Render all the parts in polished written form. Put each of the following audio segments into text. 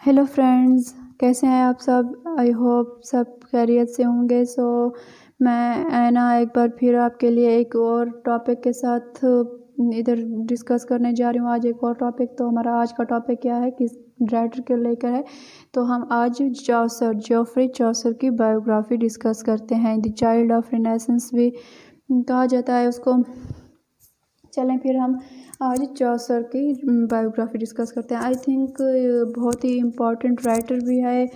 Hello friends, कैसे हैं आप सब। आई होप सब खैरियत से होंगे। मैं ऐना एक बार फिर आपके लिए एक और टॉपिक के साथ इधर डिस्कस करने जा रही हूँ। आज एक और टॉपिक, तो हमारा आज का टॉपिक क्या है, किस राइटर के लेकर है। तो हम आज जोफ्री चौसर की बायोग्राफी डिस्कस करते हैं। द चाइल्ड ऑफ रिनेसेंस भी कहा जाता है उसको। चलें फिर हम आज चौसर की बायोग्राफी डिस्कस करते हैं। आई थिंक बहुत ही इम्पोर्टेंट राइटर भी है,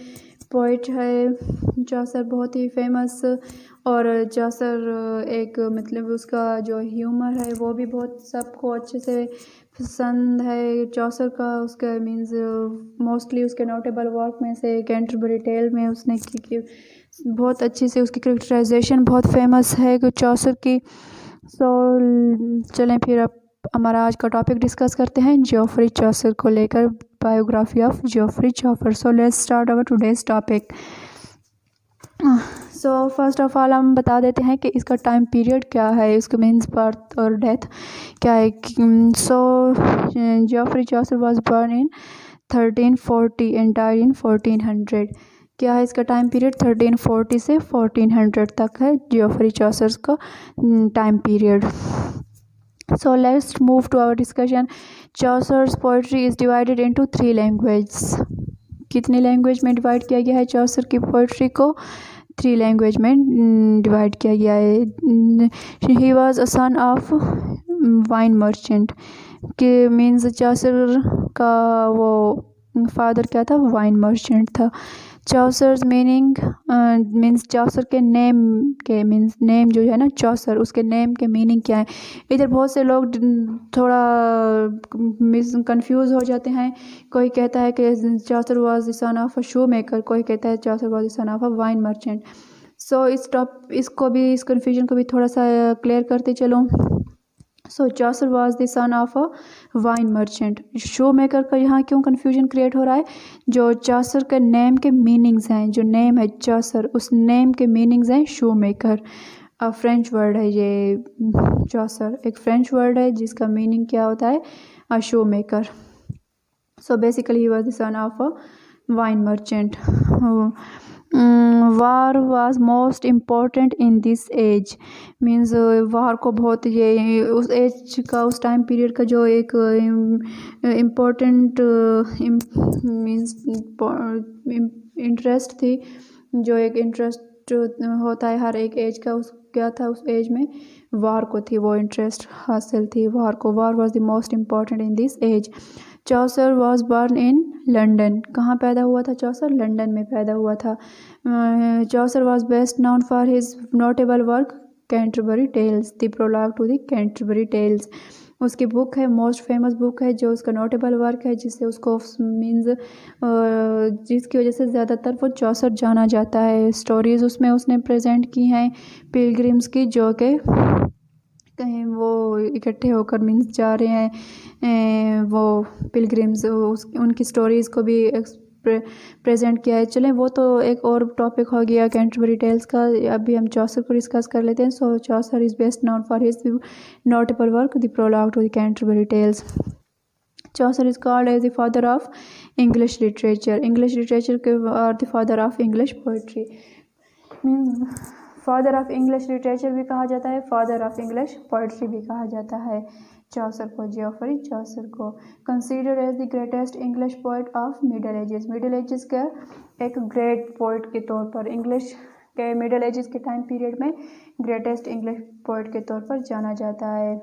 पोइट है चौसर, बहुत ही फेमस। और चौसर एक मतलब उसका जो ह्यूमर है वो भी बहुत सबको अच्छे से पसंद है चौसर का। उसका मीन्स मोस्टली उसके नोटेबल वर्क में से कैंटरबरी टेल में उसने की बहुत अच्छी से उसकी कैरेक्टराइजेशन बहुत फेमस है चौसर की। चलें फिर अब हमारा आज का टॉपिक डिस्कस करते हैं जोफ्री चौसर को लेकर, biography of Geoffrey Chaucer. So let's start our today's topic. First of all हम बता देते हैं कि इसका टाइम पीरियड क्या है, इसका मीन्स बर्थ और डेथ क्या है। Geoffrey Chaucer was born in 1340 and died in 1400। क्या है इसका टाइम पीरियड, 1340 से 1400 तक है जोफ्री चौसर का time period. So let's move to our discussion. Chaucer's poetry is divided into 3 languages. कितनी लैंग्वेज में डिवाइड किया गया है चौसर की पोइट्री को? 3 लैंग्वेज में डिवाइड किया गया है। He was a son of wine merchant, कि मीन्स चौसर का वो फादर क्या था, वाइन मर्चेंट था। चौसर्स मीनिंग मीन्स चौसर के नेम के मीन्स नेम जो है ना चौसर, उसके नेम के मीनिंग क्या है। इधर बहुत से लोग थोड़ा मिस कंफ्यूज हो जाते हैं। कोई कहता है कि Chaucer was the son of a shoe maker, कोई कहता है Chaucer was the son of a wine merchant. इसको भी, इस कन्फ्यूजन को भी थोड़ा सा क्लियर करते चलो। Chaucer was the son of a wine merchant. Shoe maker का यहाँ क्यों कन्फ्यूजन क्रिएट हो रहा है, जो चौसर के नेम के मीनिंग्स हैं, जो नेम है चौसर उस नेम के मीनिंग्स हैं शो मेकर। फ्रेंच वर्ड है ये चौसर, एक फ्रेंच वर्ड है जिसका मीनिंग क्या होता है, a shoe maker. So basically he was the son of a wine merchant. War was most important in this age, means war को बहुत ये उस एज का, उस टाइम पीरियड का जो एक इम्पोर्टेंट मीन्स इंटरेस्ट थी, जो एक इंटरेस्ट होता है हर एक एज का, उस क्या था उस एज में वार को थी, वो इंटरेस्ट हासिल थी वार को। War was the most important in this age. Chaucer was born in London, कहाँ पैदा हुआ था चौसर, लंदन में पैदा हुआ था। Chaucer was best known for his notable work Canterbury Tales, the prologue to the Canterbury Tales. उसकी बुक है, मोस्ट फेमस बुक है, जो उसका नोटेबल वर्क है, जिससे उसको मीन्स जिसकी वजह से ज़्यादातर वो चौसर जाना जाता है। स्टोरीज़ उसमें उसने प्रेजेंट की हैं पिलग्रिम्स की, जो कि कहीं वो इकट्ठे होकर मीन्स जा रहे हैं वो पिलग्रिम्स, उनकी स्टोरीज़ को भी प्रेजेंट किया है। चलें वो तो एक और टॉपिक हो गया कैंटरबरी टेल्स का, अभी हम चौसर को डिस्कस कर लेते हैं। Chaucer is best known for his notable work the prologue to the Canterbury Tales. Chaucer is called as the father of English literature, English literature के or the father of English poetry. Means father of English literature भी कहा जाता है, father of English poetry भी कहा जाता है चौसर को, जोफ्री चौसर को। Consider as the greatest English poet of middle ages, middle ages का एक ग्रेट पोइट के तौर पर, इंग्लिश के मिडल एजेस के टाइम पीरियड में ग्रेटेस्ट इंग्लिश पोइट के तौर पर जाना जाता है।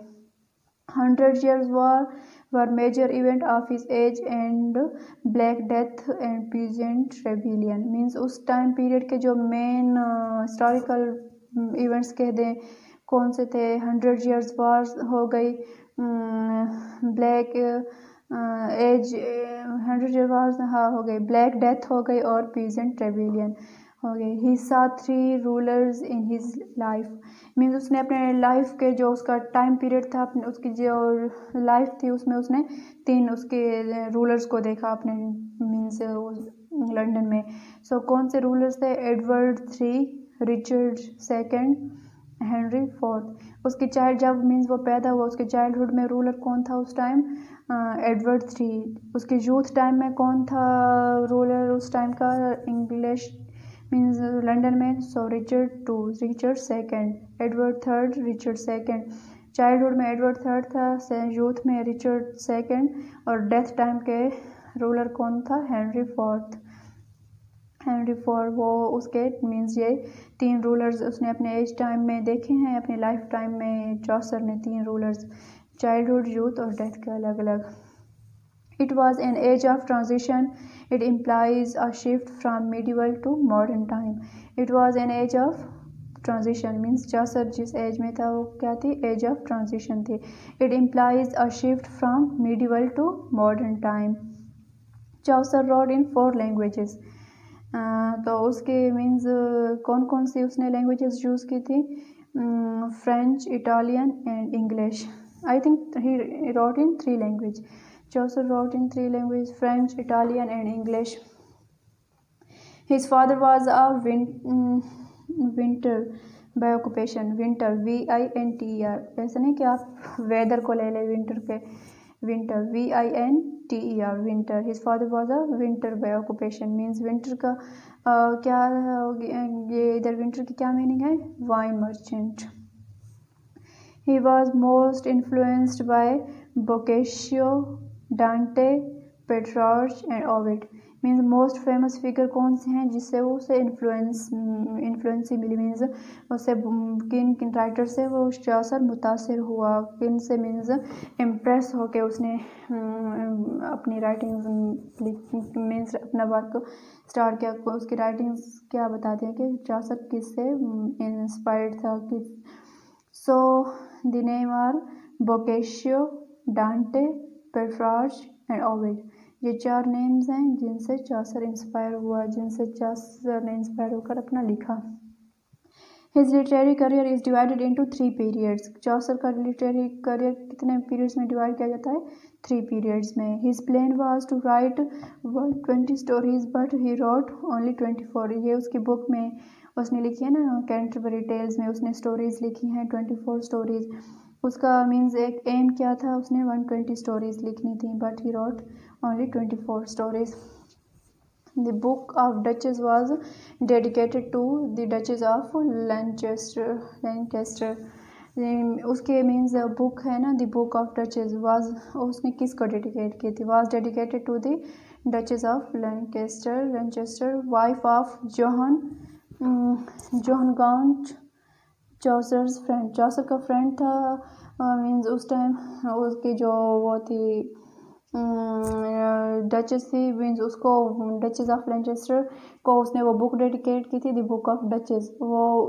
100 years war were major event of his age and Black Death and Peasant Rebellion, means उस टाइम पीरियड के जो मेन हिस्टोरिकल इवेंट्स कह दें कौन से थे। 100 years war हो गई, ब्लैक एज 100 years war हाँ हो गई, ब्लैक डेथ हो गई और पीजेंट रेबिलियन हो गई। ही सा 3 rulers in his life, means उसने अपने लाइफ के जो उसका टाइम पीरियड था, अपने उसकी जो लाइफ थी उसमें उसने 3 उसके रूलर्स को देखा अपने मीन्स लंदन में। कौन से रूलर्स थे, एडवर्ड 3, रिचर्ड 2 हेनरी फोर्थ। उसके चाइल्ड जब मीन्स वो पैदा हुआ उसके चाइल्डहुड में रूलर कौन था उस टाइम? Edward three. उसके यूथ टाइम में कौन था रूलर उस टाइम का? इंग्लिश मीन्स लंदन में Richard two, Richard second, Edward third, Richard second. Childhood में एडवर्ड थर्ड था, यूथ में रिचर्ड सेकेंड, और डेथ टाइम के रूलर कौन था? Henry fourth. हेनरी फोर्थ वो उसके मीन्स ये 3 रूलर्स उसने अपने एज टाइम में देखे हैं, अपने लाइफ टाइम में चौसर ने 3 रूलर्स, चाइल्डहुड, यूथ और डेथ के अलग अलग। It was an age of transition. It implies a shift from medieval to modern time. It was an age of transition means चौसर जिस एज में था वो क्या थी? एज ऑफ ट्रांजिशन थी। It implies a shift from medieval to modern time. Chaucer wrote in 4 languages. तो उसके means कौन कौन सी उसने लैंग्वेजेस यूज़ की थी? French, Italian and English. I think he wrote in 3 languages. Chaucer wrote in 3 languages: French, Italian, and English. His father was a winter by occupation. Winter, winter. ऐसा नहीं कि आप वेदर को ले लें विंटर के, winter winter, winter. His father was a winter by occupation means winter का क्या ये इधर विंटर की क्या मीनिंग है? Wine merchant. He was most influenced by Boccaccio, Dante, Petrarch and Ovid. Means most famous figure कौन से हैं जिससे वो उसे इन्फ्लुएंस ही मिली? मीन्स उससे किन किन राइटर से वो चौसर मुतासिर हुआ, किन से मीन्स इम्प्रेस होके उसने अपनी राइटिंग्स मीन्स अपना वर्क स्टार्ट किया। उसकी राइटिंग्स क्या बताती हैं कि चौसर किससे इंस्पायर्ड था? So the name are Boccaccio, Dante, Petrarch and Ovid. ये 4 नेम्स हैं जिनसे चौसर इंस्पायर हुआ, जिनसे चौसर ने इंस्पायर होकर अपना लिखा। His literary career is divided into 3 periods. चौसर का लिटरेरी करियर कितने पीरियड्स में डिवाइड किया जाता है? 3 periods में। His plan was to write 120 stories but he wrote only 24. ये उसकी बुक में उसने लिखी है ना, कैंटरबरी टेल्स में उसने स्टोरीज लिखी हैं 24 स्टोरीज। उसका मीन्स एक एम क्या था? उसने 120 स्टोरीज लिखनी थी but he wrote only 24 stories. The book of Duchess was dedicated to the Duchess of Lancaster. उसके मीन्स बुक है ना, the book of Duchess was, उसने किसको डेडिकेट की थी? Was dedicated to the Duchess of Lancaster, wife of John Gaunt, Chaucer's friend. चौसर का friend था मीन्स उस टाइम उसकी जो वो थी डचेस थी, मीन्स उसको डचेस ऑफ लैंचेस्टर को उसने वो बुक डेडिकेट की थी, द बुक ऑफ डचेस। वो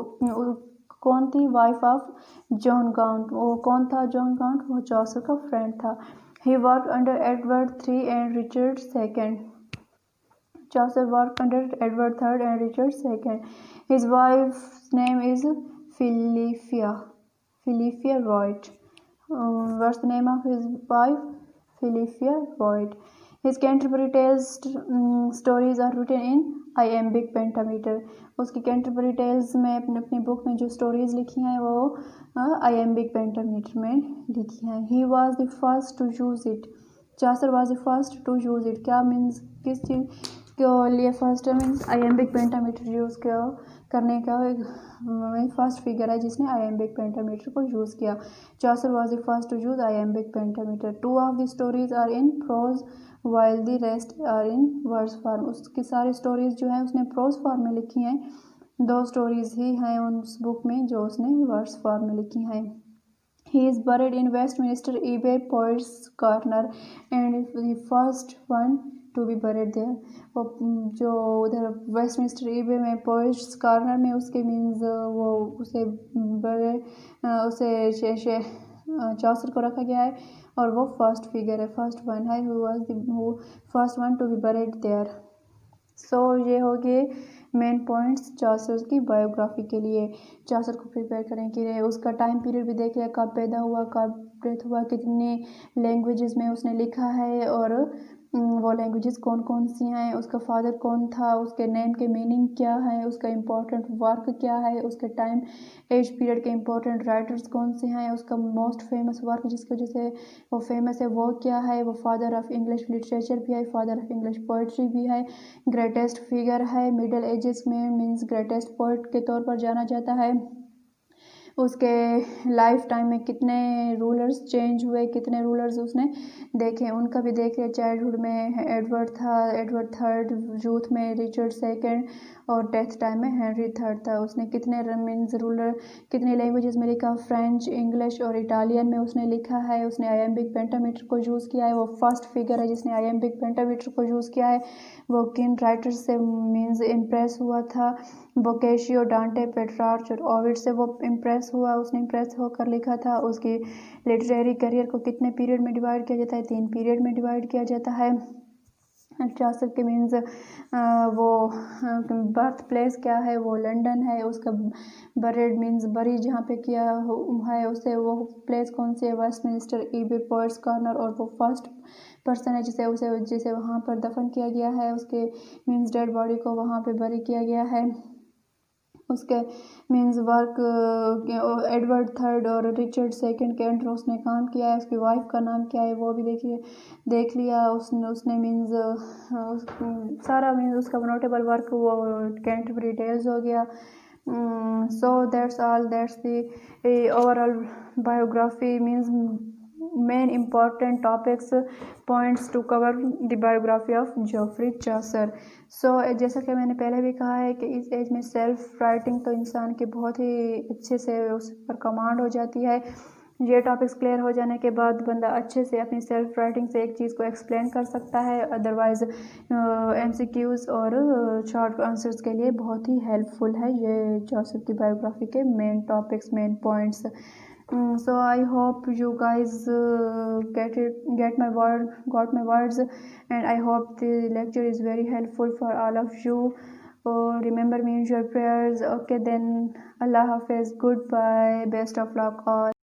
कौन थी? Wife of John ground. वो कौन था जॉन गाउंट? वो चौसर का फ्रेंड था। He work under Edward three and Richard second. Chaucer worked under Edward III and Richard II. His wife's name is Philippa Royd. What's the name of his wife? Philippa Royd. His Canterbury Tales stories are written in iambic pentameter. उसकी Canterbury Tales में अपनी book में जो stories लिखी हैं वो iambic pentameter में लिखी हैं। He was the first to use it. Chaucer was the first to use it. क्या मीन्स किस चीज़ के लिए first means iambic pentameter use करने का फर्स्ट फिगर है जिसने iambic pentameter को यूज़ किया। Chaucer was the first to use iambic pentameter. 2 of the stories are in prose while the rest are in verse form. उसकी सारी stories जो हैं उसने प्रोज फॉर्म में लिखी हैं, 2 स्टोरीज ही हैं उस बुक में जो उसने वर्स फॉर्म में लिखी हैं। He is buried in Westminster Abbey Poets Corner and the first one to be buried there. वो जो उधर वेस्टमिंस्टर एबे में पोइट्स कॉर्नर में उसके मीन्स वो उसे उसे चौसर को रखा गया है और वो फर्स्ट फिगर है, फर्स्ट वन है, वो first one to be buried there. So ये हो गए मेन पॉइंट्स चौसर की बायोग्राफी के लिए। चौसर को प्रिपेयर करें कि उसका टाइम पीरियड भी देख लिया, कब पैदा हुआ, कब डेथ हुआ, कितने लैंग्वेजेस में उसने लिखा है और वो लैंग्वेजेस कौन कौन सी हैं, उसका फादर कौन था, उसके नेम के मीनिंग क्या है, उसका इम्पोर्टेंट वर्क क्या है, उसके टाइम एज पीरियड के इम्पोर्टेंट राइटर्स कौन से हैं, उसका मोस्ट फेमस वर्क जिसकी वजह से वो फेमस है वो क्या है, वो फादर ऑफ इंग्लिश लिटरेचर भी है, फादर ऑफ इंग्लिश पोइट्री भी है, ग्रेटेस्ट फिगर है, मिडल एजेस में मीन्स ग्रेटेस्ट पोइट के तौर पर जाना जाता है, उसके लाइफ टाइम में कितने रूलर्स चेंज हुए, कितने रूलर्स उसने देखे उनका भी देख लिया। चाइल्डहुड में एडवर्ड था, एडवर्ड थर्ड, यूथ में रिचर्ड सेकंड और डेथ टाइम में हेनरी थर्ड था। उसने कितने मीन्स रूलर कितने लैंग्वेजेस में लिखा, फ्रेंच, इंग्लिश और इटालियन में उसने लिखा है। उसने आयम्बिक पेंटामीटर को यूज़ किया है, वो फर्स्ट फिगर है जिसने आयम्बिक पेंटामीटर को यूज़ किया है। वो किन राइटर्स से मीन्स इम्प्रेस हुआ था, बोकेशियो, डांटे, पेट्रार्च और ओविड से वो इम्प्रेस हुआ, उसने इम्प्रेस होकर लिखा था। उसकी लिटरेरी करियर को कितने पीरियड में डिवाइड किया जाता है, 3 पीरियड में डिवाइड किया जाता है। चासर के मीन्स वो बर्थ प्लेस क्या है, वो लंदन है। उसका बरेड मीन्स बरी जहाँ पे किया है उसे वो प्लेस कौन सी है, वेस्टमिंस्टर ईबे पोएट्स कॉर्नर, और वो फर्स्ट पर्सन है जिसे वहाँ पर दफन किया गया है। उसके मीन्स डेड बॉडी को वहाँ पे बरी किया गया है। उसके मीन्स वर्क एडवर्ड थर्ड और रिचर्ड सेकंड के अंडर उसने काम किया है। उसकी वाइफ का नाम क्या है वो भी देख लिया उसने मीन्स सारा मीन्स उसका नोटेबल वर्क वो कैंटरबरी टेल्स हो गया। So that's all, that's the overall biography means main important topics points to cover the biography of Geoffrey Chaucer. जैसा कि मैंने पहले भी कहा है कि इस एज में सेल्फ राइटिंग तो इंसान की बहुत ही अच्छे से उस पर कमांड हो जाती है। ये टॉपिक्स क्लियर हो जाने के बाद बंदा अच्छे से अपनी सेल्फ राइटिंग से एक चीज़ को एक्सप्लेन कर सकता है। अदरवाइज़ MCQs और शॉर्ट आंसर्स के लिए बहुत ही हेल्पफुल है ये चासर की बायोग्राफी के main topics, main points. So I hope you guys got my words, and I hope the lecture is very helpful for all of you. Remember me in your prayers. Okay then, Allah Hafiz, goodbye, best of luck all.